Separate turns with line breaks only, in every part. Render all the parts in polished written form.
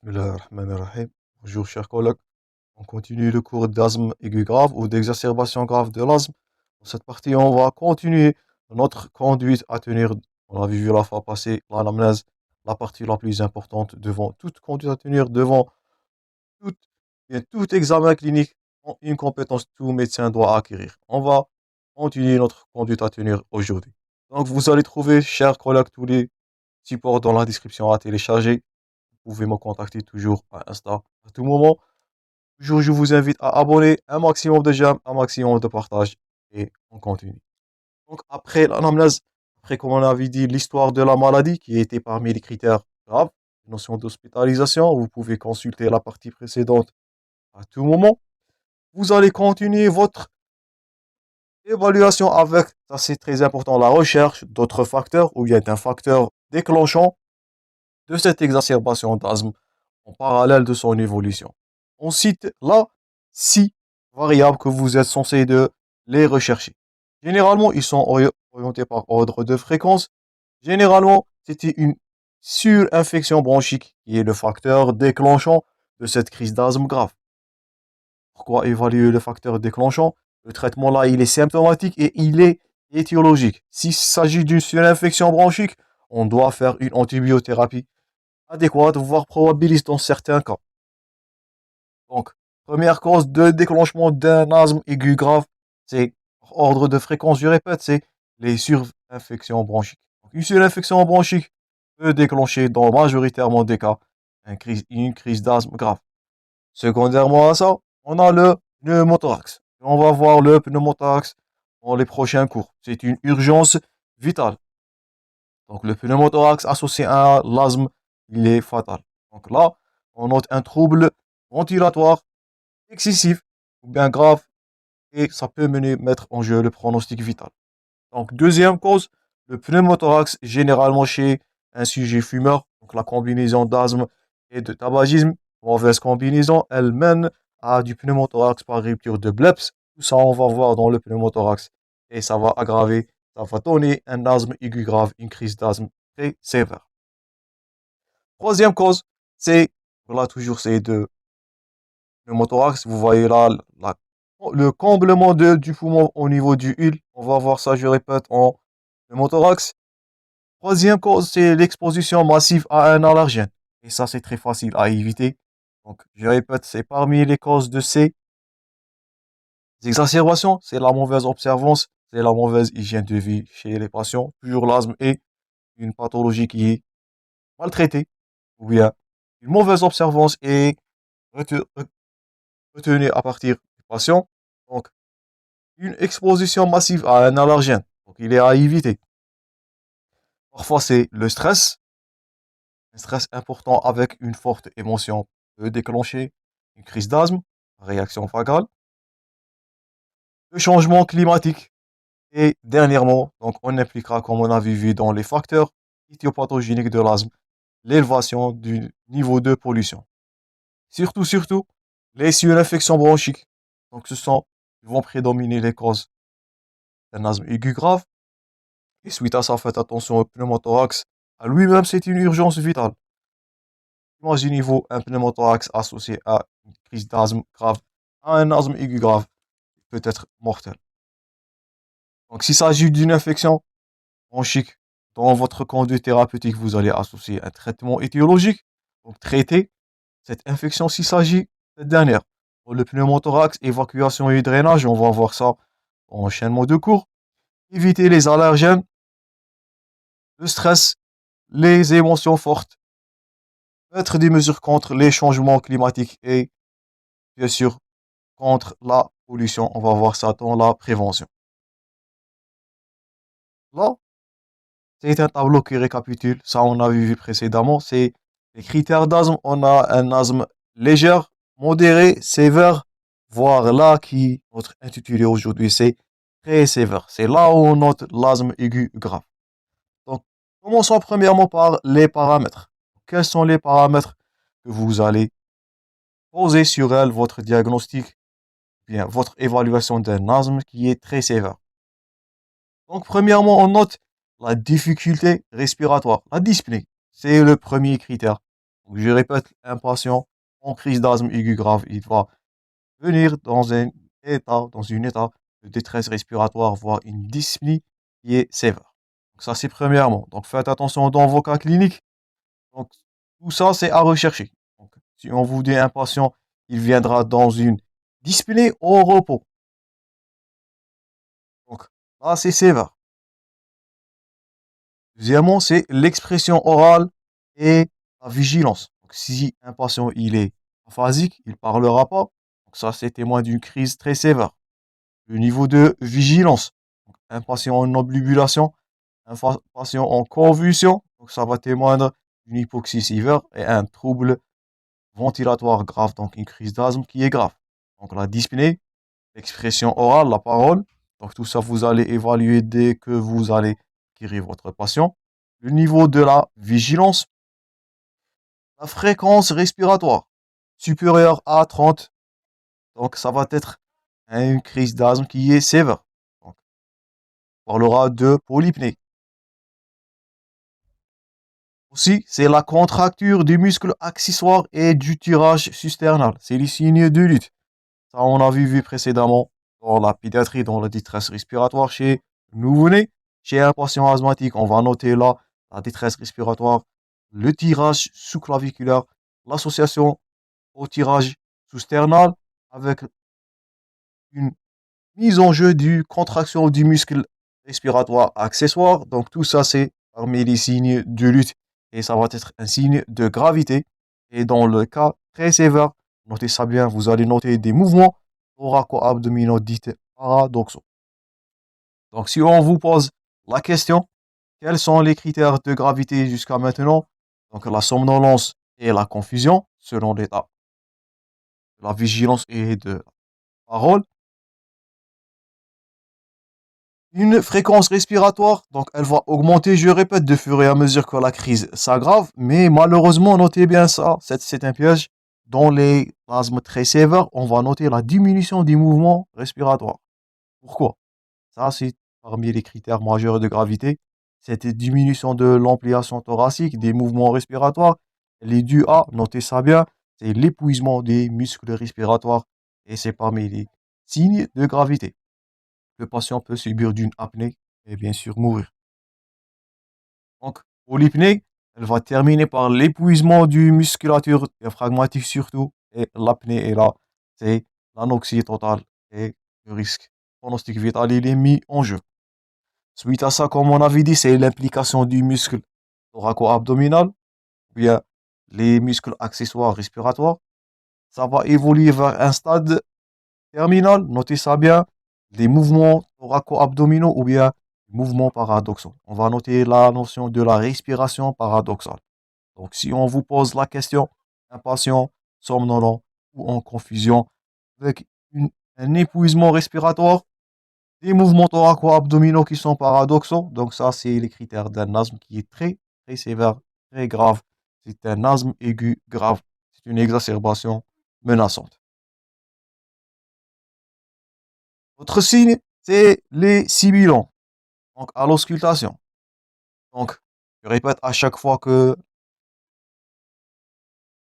Bismillahirrahmanirrahim. Bonjour chers collègues, on continue le cours d'asthme aigu grave ou d'exacerbation grave de l'asthme. Dans cette partie, on va continuer notre conduite à tenir. On a vu la fois passée l'anamnèse, la partie la plus importante devant toute conduite à tenir, devant tout, tout examen clinique, une compétence que tout médecin doit acquérir. On va continuer notre conduite à tenir aujourd'hui. Donc vous allez trouver, chers collègues, tous les supports dans la description à télécharger. Vous pouvez me contacter toujours à Insta à tout moment. Toujours, je vous invite à abonner, un maximum de j'aime, un maximum de partage et on continue. Donc, après l'anamnèse, après, comme on avait dit, l'histoire de la maladie qui était parmi les critères graves, notion d'hospitalisation, vous pouvez consulter la partie précédente à tout moment. Vous allez continuer votre évaluation avec, ça c'est très important, la recherche d'autres facteurs ou bien d'un facteur déclenchant de cette exacerbation d'asthme en parallèle de son évolution. On cite là 6 variables que vous êtes censé de les rechercher. Généralement, ils sont orientés par ordre de fréquence. Généralement, c'était une surinfection bronchique qui est le facteur déclenchant de cette crise d'asthme grave. Pourquoi évaluer le facteur déclenchant? Le traitement là, il est symptomatique et il est étiologique. S'il s'agit d'une surinfection bronchique, on doit faire une antibiothérapie adéquate, voire probabiliste dans certains cas. Donc, première cause de déclenchement d'un asthme aigu grave, c'est ordre de fréquence, je répète, c'est les surinfections bronchiques. Donc, une surinfection bronchique peut déclencher dans majoritairement des cas une crise d'asthme grave. Secondairement à ça, on a le pneumothorax. On va voir le pneumothorax dans les prochains cours. C'est une urgence vitale. Donc, le pneumothorax associé à l'asthme, il est fatal. Donc là, on note un trouble ventilatoire excessif ou bien grave et ça peut mettre en jeu le pronostic vital. Donc, deuxième cause, le pneumothorax, généralement chez un sujet fumeur. Donc, la combinaison d'asthme et de tabagisme, mauvaise combinaison, elle mène à du pneumothorax par rupture de bleps. Tout ça, on va voir dans le pneumothorax et ça va aggraver, ça va donner un asthme aigu grave, une crise d'asthme très sévère. Troisième cause, c'est, voilà, toujours c'est de pneumothorax. Vous voyez là le comblement du poumon au niveau du hule. On va voir ça, je répète, en pneumothorax. Troisième cause, c'est l'exposition massive à un allergène. Et ça, c'est très facile à éviter. Donc, je répète, c'est parmi les causes de ces exacerbations. C'est la mauvaise observance, c'est la mauvaise hygiène de vie chez les patients. Toujours l'asthme est une pathologie qui est maltraitée. Ou bien une mauvaise observance est retenue à partir du patient. Donc, une exposition massive à un allergène. Donc, il est à éviter. Parfois, c'est le stress. Un stress important avec une forte émotion peut déclencher une crise d'asthme, réaction vagale. Le changement climatique. Et dernièrement, donc, on impliquera, comme on a vu dans les facteurs éthiopathogéniques de l'asthme, l'élévation du niveau de pollution. Surtout, les surinfections bronchiques. Donc, ils vont prédominer les causes d'un asthme aigu grave. Et suite à ça, faites attention au pneumothorax. À lui-même, c'est une urgence vitale. Imaginez-vous un pneumothorax associé à une crise d'asthme grave, à un asthme aigu grave, peut être mortel. Donc, s'il s'agit d'une infection bronchique, dans votre conduite thérapeutique, vous allez associer un traitement étiologique, donc traiter cette infection s'il s'agit de cette dernière. Pour le pneumothorax, évacuation et drainage, on va voir ça en enchaînement de cours. Éviter les allergènes, le stress, les émotions fortes, mettre des mesures contre les changements climatiques et bien sûr contre la pollution. On va voir ça dans la prévention. Là, c'est un tableau qui récapitule, ça on a vu précédemment, c'est les critères d'asthme. On a un asthme léger, modéré, sévère, voire là qui, notre intitulé aujourd'hui, c'est très sévère. C'est là où on note l'asthme aigu grave. Donc, commençons premièrement par les paramètres. Quels sont les paramètres que vous allez poser sur elle, votre diagnostic, bien votre évaluation d'un asthme qui est très sévère. Donc, premièrement, on note la difficulté respiratoire, la dyspnée. C'est le premier critère Donc, je répète, un patient en crise d'asthme aiguë grave, il va venir dans une état de détresse respiratoire, voire une dyspnée qui est sévère. Donc ça, c'est premièrement. Donc faites attention dans vos cas cliniques. Donc tout ça, c'est à rechercher. Donc, si on vous dit un patient, il viendra dans une dyspnée au repos. Donc là, c'est sévère. Deuxièmement, c'est l'expression orale et la vigilance. Donc, si un patient il est aphasique, il ne parlera pas. Donc ça, c'est témoin d'une crise très sévère. Le niveau de vigilance. Donc, un patient en obnubulation, un patient en convulsion, donc ça va témoigner d'une hypoxie sévère et un trouble ventilatoire grave, donc une crise d'asthme qui est grave. Donc la dyspnée, l'expression orale, la parole. Donc tout ça, vous allez évaluer dès que vous allez guérir votre patient. Le niveau de la vigilance, la fréquence respiratoire supérieure à 30. Donc ça va être une crise d'asthme qui est sévère. Donc, on parlera de polypnée. Aussi, c'est la contracture du muscle accessoire et du tirage susternal. C'est les signes de lutte. Ça, on a vu précédemment dans la pédiatrie, dans la détresse respiratoire chez nouveau-né. Chez un patient asthmatique, on va noter là la détresse respiratoire, le tirage sous-claviculaire, l'association au tirage sous-sternal avec une mise en jeu du contraction du muscle respiratoire accessoire. Donc tout ça, c'est parmi les signes de lutte. Et ça va être un signe de gravité. Et dans le cas très sévère, notez ça bien, vous allez noter des mouvements thoraco-abdominaux dits paradoxaux. Donc si on vous pose la question, quels sont les critères de gravité jusqu'à maintenant? Donc la somnolence et la confusion, selon l'état de la vigilance et de la parole. Une fréquence respiratoire, donc elle va augmenter, je répète, de fur et à mesure que la crise s'aggrave, mais malheureusement, notez bien ça, c'est un piège. Dans les asthmes très sévères, on va noter la diminution du mouvement respiratoire. Pourquoi? Ça, c'est parmi les critères majeurs de gravité. Cette diminution de l'ampliation thoracique, des mouvements respiratoires, elle est due à, notez ça bien, c'est l'épuisement des muscles respiratoires et c'est parmi les signes de gravité. Le patient peut subir d'une apnée et bien sûr mourir. Donc, pour l'hypnée, elle va terminer par l'épuisement du musculature diaphragmatique surtout, et l'apnée est là, c'est l'anoxie totale et le risque pronostic vital il est mis en jeu. Suite à ça, comme on avait dit, c'est l'implication du muscle thoraco-abdominal, ou bien les muscles accessoires respiratoires. Ça va évoluer vers un stade terminal, notez ça bien, des mouvements thoraco-abdominaux ou bien mouvements paradoxaux. On va noter la notion de la respiration paradoxale. Donc, si on vous pose la question, un patient somnolent ou en confusion avec un épuisement respiratoire, des mouvements thoraco-abdominaux qui sont paradoxaux, donc ça, c'est les critères d'un asthme qui est très, très sévère, très grave. C'est un asthme aigu grave. C'est une exacerbation menaçante. Autre signe, c'est les sibilants, donc à l'auscultation. Donc, je répète, à chaque fois que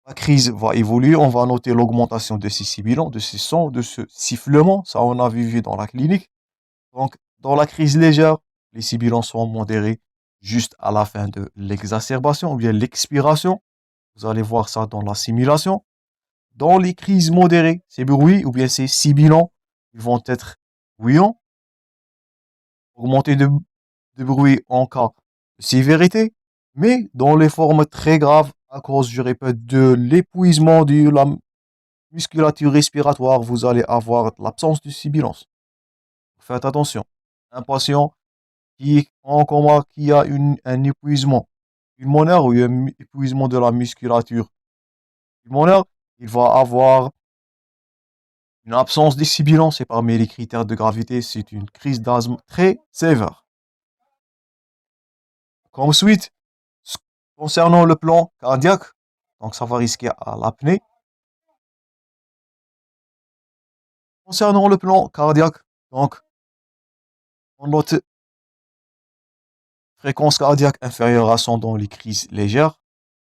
la crise va évoluer, on va noter l'augmentation de ces sibilants, de ces sons, de ce sifflement. Ça, on a vu dans la clinique. Donc, dans la crise légère, les sibilants sont modérés juste à la fin de l'exacerbation ou bien l'expiration. Vous allez voir ça dans la simulation. Dans les crises modérées, ces bruits ou bien ces sibilants, ils vont être bruyants, augmenter de bruit en cas de sévérité, mais dans les formes très graves, à cause, je répète, de l'épuisement de la musculature respiratoire, vous allez avoir l'absence de sibilance. Faites attention. Un patient qui est en coma, qui a un épuisement pulmonaire ou un épuisement de la musculature pulmonaire, il va avoir une absence de sibilance. C'est parmi les critères de gravité. C'est une crise d'asthme très sévère. Comme suite, concernant le plan cardiaque, donc ça va risquer à l'apnée. Concernant le plan cardiaque, donc on note fréquence cardiaque inférieure à 100 dans les crises légères,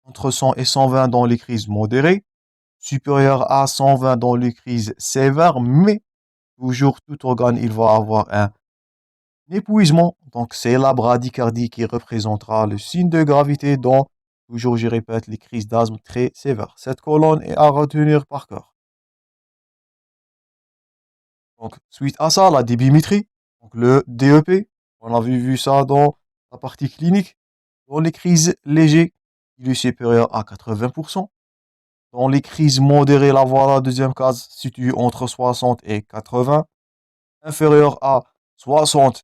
entre 100 et 120 dans les crises modérées, supérieur à 120 dans les crises sévères, mais toujours tout organe, il va avoir un épuisement. Donc, c'est la bradycardie qui représentera le signe de gravité dans, toujours je répète, les crises d'asthme très sévères. Cette colonne est à retenir par cœur. Donc, suite à ça, la débimétrie, donc le DEP, on avait vu ça dans la partie clinique. Dans les crises légères, il est supérieur à 80%. Dans les crises modérées, la voilà, deuxième case, située entre 60 et 80. Inférieur à 60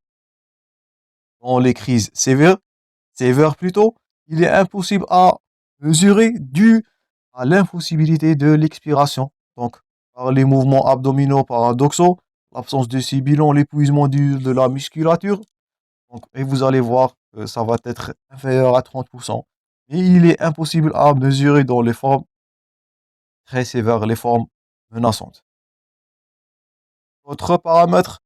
dans les crises sévères plutôt, il est impossible à mesurer dû à l'impossibilité de l'expiration. Donc, par les mouvements abdominaux paradoxaux, l'absence de sibilant, l'épuisement de la musculature. Donc, et vous allez voir que ça va être inférieur à 30%. Et il est impossible à mesurer dans les formes très sévères, les formes menaçantes. Autre paramètre,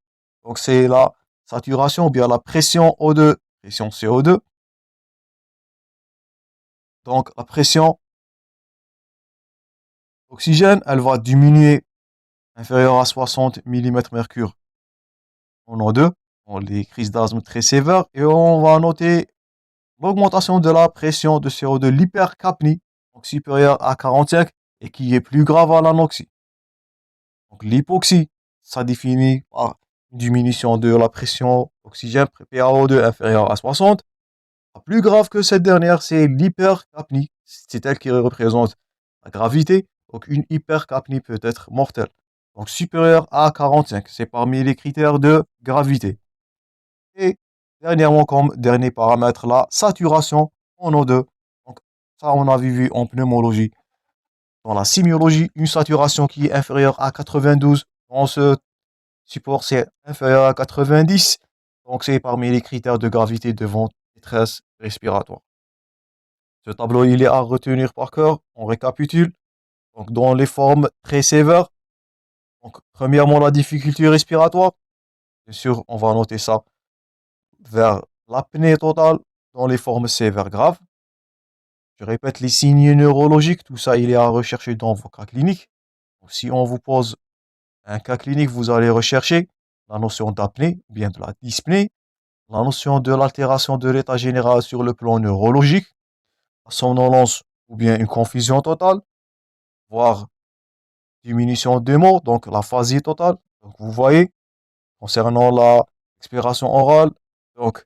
donc c'est la saturation ou bien la pression O2, pression CO2. Donc la pression oxygène, elle va diminuer inférieure à 60 mm3 en O2, dans les crises d'asthme très sévères, et on va noter l'augmentation de la pression de CO2, l'hypercapnie, donc supérieure à 45, et qui est plus grave à l'anoxie. Donc l'hypoxie, ça définit par une diminution de la pression oxygène PaO2 inférieure à 60. La plus grave que cette dernière, c'est l'hypercapnie. C'est elle qui représente la gravité. Donc une hypercapnie peut être mortelle. Donc supérieure à 45, c'est parmi les critères de gravité. Et dernièrement, comme dernier paramètre, la saturation en O2. Donc ça, on a vu en pneumologie. Dans la sémiologie, une saturation qui est inférieure à 92. Dans ce support, c'est inférieur à 90. Donc c'est parmi les critères de gravité devant détresse respiratoire. Ce tableau, il est à retenir par cœur. On récapitule. Donc dans les formes très sévères, donc premièrement la difficulté respiratoire. Bien sûr, on va noter ça vers l'apnée totale dans les formes sévères graves. Je répète, les signes neurologiques, tout ça, il est à rechercher dans vos cas cliniques. Donc, si on vous pose un cas clinique, vous allez rechercher la notion d'apnée ou bien de la dyspnée, la notion de l'altération de l'état général sur le plan neurologique, la somnolence ou bien une confusion totale, voire diminution des mots, donc la phasie totale. Donc vous voyez, concernant la expiration orale, donc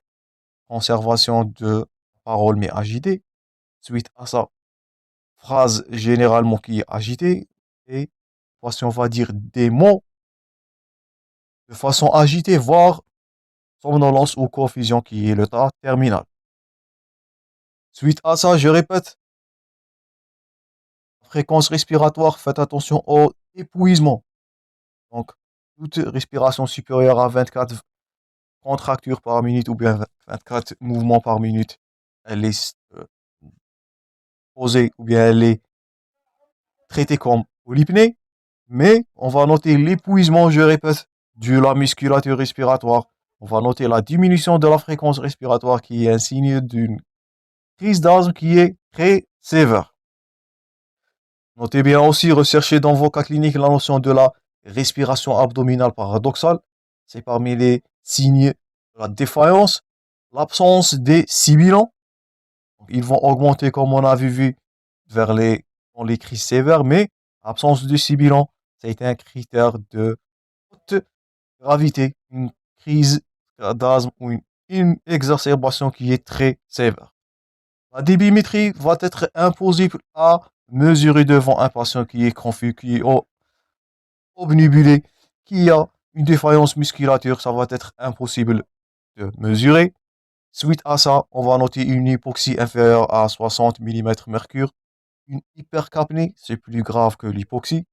conservation de parole mais agitée. Suite à ça, phrase généralement qui est agitée et si on va dire des mots de façon agitée, voire somnolence ou confusion qui est le tas terminal. Suite à ça, je répète, fréquence respiratoire, faites attention au épuisement. Donc, toute respiration supérieure à 24 contractures par minute ou bien 24 mouvements par minute, elle est posée ou bien elle est traitée comme polypnée. Mais on va noter l'épuisement, je répète, de la musculature respiratoire. On va noter la diminution de la fréquence respiratoire qui est un signe d'une crise d'asthme qui est très sévère. Notez bien aussi, recherchez dans vos cas cliniques la notion de la respiration abdominale paradoxale. C'est parmi les signes de la défaillance, l'absence des sibilants. Ils vont augmenter, comme on a vu, dans les crises sévères, mais l'absence de sibilants, ça a été un critère de haute gravité, une crise d'asthme ou une exacerbation qui est très sévère. La débimétrie va être impossible à mesurer devant un patient qui est confus, qui est obnubilé, qui a une défaillance musculature. Ça va être impossible de mesurer. Suite à ça, on va noter une hypoxie inférieure à 60 mm3. Une hypercapnie, c'est plus grave que l'hypoxie.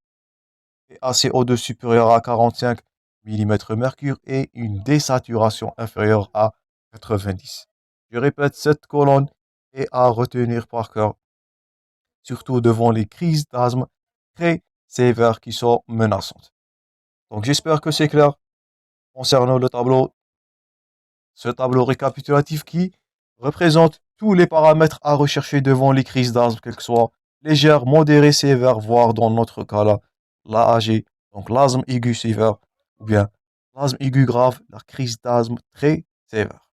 Et ACO2 supérieur à 45 mm3 et une désaturation inférieure à 90. Je répète, cette colonne est à retenir par cœur, surtout devant les crises d'asthme très sévères qui sont menaçantes. Donc j'espère que c'est clair concernant ce tableau récapitulatif qui représente tous les paramètres à rechercher devant les crises d'asthme, quelles que soient légères, modérées, sévères, voire dans notre cas là, l'AAG, donc l'asthme aigu sévère, ou bien l'asthme aigu grave, la crise d'asthme très sévère.